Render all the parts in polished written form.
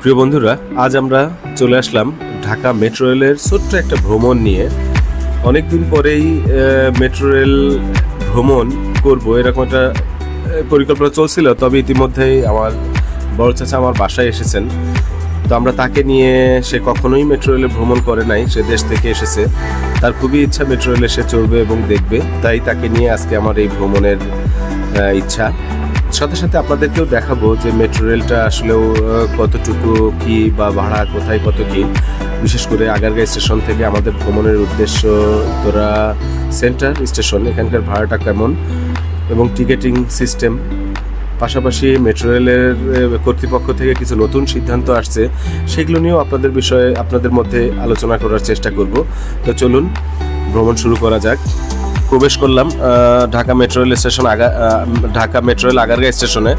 প্রিয় বন্ধুরা, আজ আমরা চলে আসলাম ঢাকা মেট্রো রেলের ছোট্ট একটা ভ্রমণ নিয়ে। অনেকদিন পরেই মেট্রো রেল ভ্রমণ করব এরকম একটা পরিকল্পনা চলছিল। তবে ইতিমধ্যেই আমার বড় চাচা আমার বাসায় এসেছেন। তো আমরা তাকে নিয়ে, সে কখনোই মেট্রো রেলে ভ্রমণ করে নাই, সে দেশ থেকে এসেছে। তার খুবই ইচ্ছা মেট্রো রেলে সে চড়বে এবং দেখবে, তাই তাকে নিয়ে আজকে আমার এই ভ্রমণের ইচ্ছা। সাথে সাথে আপনাদেরকেও দেখাবো যে মেট্রো রেলটা আসলেও কতটুকু কি বা ভাড়া কোথায় কত কি। বিশেষ করে আগারগাঁও স্টেশন থেকে আমাদের ভ্রমণের উদ্দেশ্য উত্তরা সেন্টার স্টেশন, এখানকার ভাড়াটা কেমন এবং টিকেটিং সিস্টেম। পাশাপাশি মেট্রো রেলের কর্তৃপক্ষ থেকে কিছু নতুন সিদ্ধান্ত আসছে, সেগুলো নিয়েও আপনাদের মধ্যে আলোচনা করার চেষ্টা করব। তো চলুন ভ্রমণ শুরু করা যাক। প্রবেশ করলাম Dhaka metro rail station, Dhaka metro rail Agargaon স্টেশনে।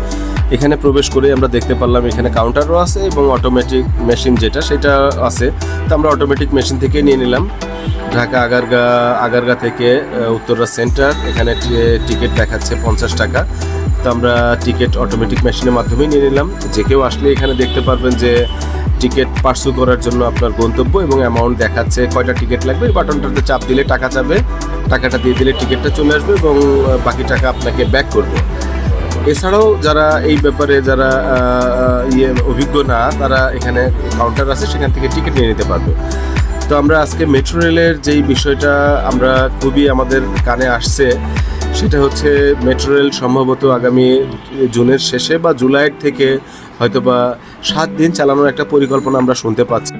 এখানে প্রবেশ করে আমরা দেখতে পারলাম এখানে কাউন্টারও আছে এবং অটোমেটিক মেশিন যেটা সেটা আছে। তো আমরা অটোমেটিক মেশিন থেকে নিয়ে নিলাম। ঢাকা আগারগাঁও থেকে উত্তরা সেন্টার, এখানে টিকিট দেখাচ্ছে 50 টাকা। তো আমরা টিকিট অটোমেটিক মেশিনের মাধ্যমেই নিয়ে নিলাম। যে কেউ আসলে এখানে দেখতে পারবেন যে টিকিট পার্সু করার জন্য আপনার গন্তব্য এবং অ্যামাউন্ট দেখাচ্ছে, কয়টা টিকিট লাগবে। এই বাটনটাতে চাপ দিলে টাকা যাবে, টাকাটা দিয়ে দিলে টিকিটটা চলে আসবে এবং বাকি টাকা আপনাকে ব্যাক করবে। এছাড়াও যারা এই ব্যাপারে যারা অভিজ্ঞ না, তারা এখানে কাউন্টার আছে, সেখান থেকে টিকিট নিয়ে নিতে পারবে। তো আমরা আজকে মেট্রো রেলের যেই বিষয়টা আমরা খুবই আমাদের কানে আসছে, সেটা হচ্ছে মেট্রো রেল সম্ভবত আগামী জুনের শেষে বা জুলাইয়ের থেকে হয়তোবা 7 দিন চালানোর একটা পরিকল্পনা আমরা শুনতে পাচ্ছি।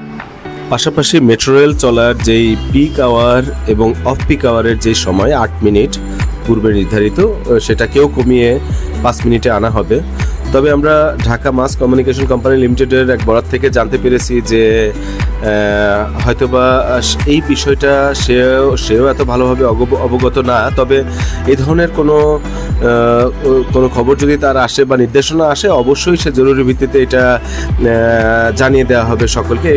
পাশাপাশি মেট্রো রেল চলার যেই পিক আওয়ার এবং অফ পিক আওয়ারের যে সময় 8 মিনিট পূর্বে নির্ধারিত, সেটাকেও কমিয়ে 5 মিনিটে আনা হবে। তবে আমরা ঢাকা মাস কমিউনিকেশন কোম্পানি লিমিটেডের এক বরাত থেকে জানতে পেরেছি যে হয়তোবা এই বিষয়টা সেও এত ভালোভাবে অবগত না। তবে এই ধরনের কোনো খবর যদি তার আসে বা নির্দেশনা আসে, অবশ্যই সে জরুরি ভিত্তিতে এটা জানিয়ে দেওয়া হবে সকলকে।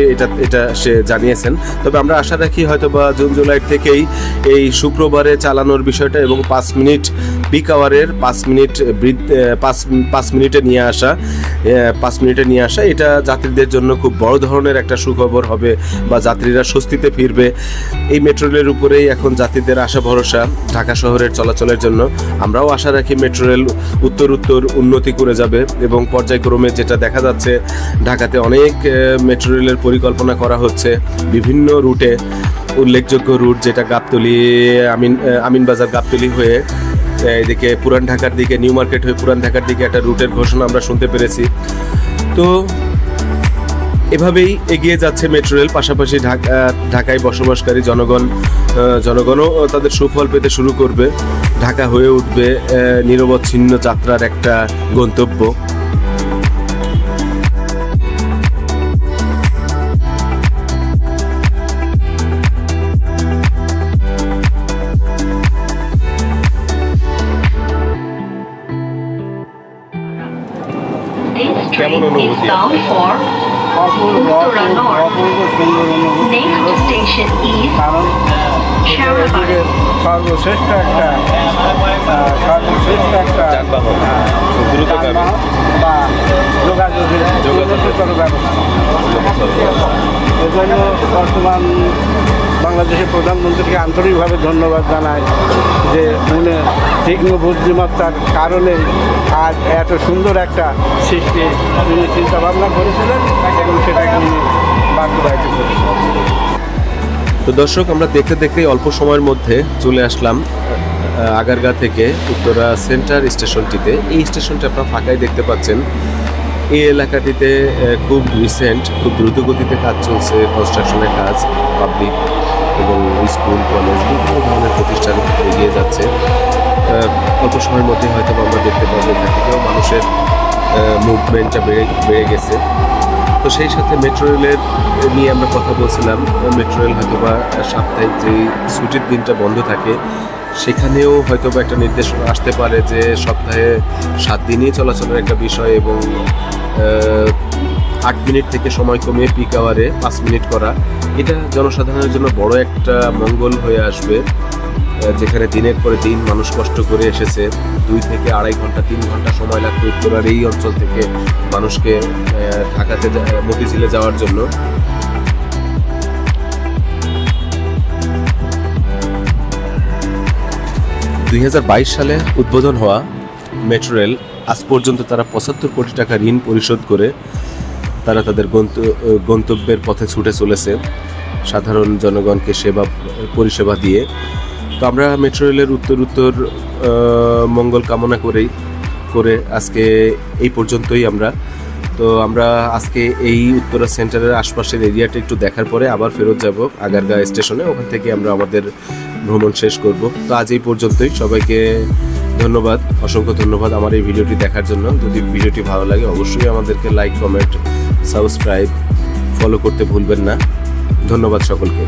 এটা সে জানিয়েছেন। তবে আমরা আশা রাখি হয়তোবা জুন জুলাই থেকেই এই শুক্রবারে চালানোর বিষয়টা এবং 5 মিনিট পিক আওয়ারের 5 মিনিটে নিয়ে আসা এটা যাত্রীদের জন্য খুব বড় ধরনের একটা সুখবর হবে বা যাত্রীরা স্বস্তিতে ফিরবে। এই মেট্রো রেলের উপরেই এখন যাত্রীদের আশা ভরসা ঢাকা শহরের চলাচলের জন্য। আমরাও আশা রাখি মেট্রো রেল উত্তর উন্নতি করে যাবে এবং পর্যায়ক্রমে যেটা দেখা যাচ্ছে, ঢাকাতে অনেক মেট্রো রেলের পরিকল্পনা করা হচ্ছে বিভিন্ন রুটে। উল্লেখযোগ্য রুট যেটা গাবতলী, আমিনবাজার গাবতলী হয়ে এদিকে পুরান ঢাকার দিকে, নিউ মার্কেট হয়ে পুরান ঢাকার দিকে একটা রুটের ঘোষণা আমরা শুনতে পেরেছি। তো এভাবেই এগিয়ে যাচ্ছে মেট্রো রেল। পাশাপাশি ঢাকায় বসবাসকারী জনগণও তাদের সুফল পেতে শুরু করবে। ঢাকা হয়ে উঠবে নিরবচ্ছিন্ন যাত্রার একটা গন্তব্য। কেমন অনুভূতি? Uttara North. Next station is Sharabad. সর্বশ্রেষ্ঠ একটা যানবাহন, দ্রুতগামী বা যোগাযোগের ব্যবস্থা। এজন্য বর্তমান বাংলাদেশের প্রধানমন্ত্রীকে আন্তরিকভাবে ধন্যবাদ জানাই যে উনি তীক্ষ্ণ বুদ্ধিমত্তার কারণে আজ এত সুন্দর একটা সৃষ্টি তিনি চিন্তাভাবনা করেছিলেন এবং সেটাকে উনি বাস্তবায়িত করেছিলেন। তো দর্শক, আমরা দেখতে দেখতেই অল্প সময়ের মধ্যে চলে আসলাম আগারগাঁও থেকে উত্তরা সেন্টার স্টেশনটিতে। এই স্টেশনটা আপনারা ফাঁকাই দেখতে পাচ্ছেন। এই এলাকাটিতে খুব খুব দ্রুত গতিতে কাজ চলছে, কনস্ট্রাকশনের কাজ। পাবলিক এবং স্কুল, কলেজ, বিভিন্ন ধরনের প্রতিষ্ঠান এগিয়ে যাচ্ছে। অল্প সময়ের মধ্যে হয়তো আমরা দেখতে পাবো এখান থেকেও মানুষের মুভমেন্টটা বেড়ে গেছে। তো সেই সাথে মেট্রো রেলের নিয়ে আমরা কথা বলছিলাম। মেট্রো রেল হয়তোবা সাপ্তাহিক যেই ছুটির দিনটা বন্ধ থাকে, সেখানেও হয়তোবা একটা নির্দেশনা আসতে পারে যে সপ্তাহে 7 দিনই চলাচলের একটা বিষয় এবং 8 মিনিট থেকে সময় কমিয়ে পিক আওয়ারে 5 মিনিট করা। এটা জনসাধারণের জন্য বড় একটা মঙ্গল হয়ে আসবে। যেখানে দিনের পরে দিন মানুষ কষ্ট করে এসেছে, 2 থেকে 2.5 ঘন্টা 3 ঘন্টা সময় লাগতো উত্তরার এই অঞ্চল থেকে মানুষকে ঢাকাতে মতিঝিলে যাওয়ার জন্য। সালে উদ্বোধন হওয়া মেট্রো রেল আজ পর্যন্ত তারা 75 কোটি টাকা ঋণ পরিশোধ করে তারা তাদের গন্তব্যের পথে ছুটে চলেছে সাধারণ জনগণকে পরিষেবা দিয়ে। তো আমরা মেট্রো রেলের উত্তর মঙ্গল কামনা করে আজকে এই পর্যন্তই তো আমরা আজকে এই উত্তরা সেন্টারের আশপাশের এরিয়াটা একটু দেখার পরে আবার ফেরত যাব আগারগাঁও স্টেশনে, ওখান থেকে আমরা আমাদের ভ্রমণ শেষ করব। তো আজ এই পর্যন্তই, সবাইকে ধন্যবাদ, অসংখ্য ধন্যবাদ আমার এই ভিডিওটি দেখার জন্য। যদি ভিডিওটি ভালো লাগে অবশ্যই আমাদেরকে লাইক, কমেন্ট, সাবস্ক্রাইব, ফলো করতে ভুলবেন না। ধন্যবাদ সকলকে।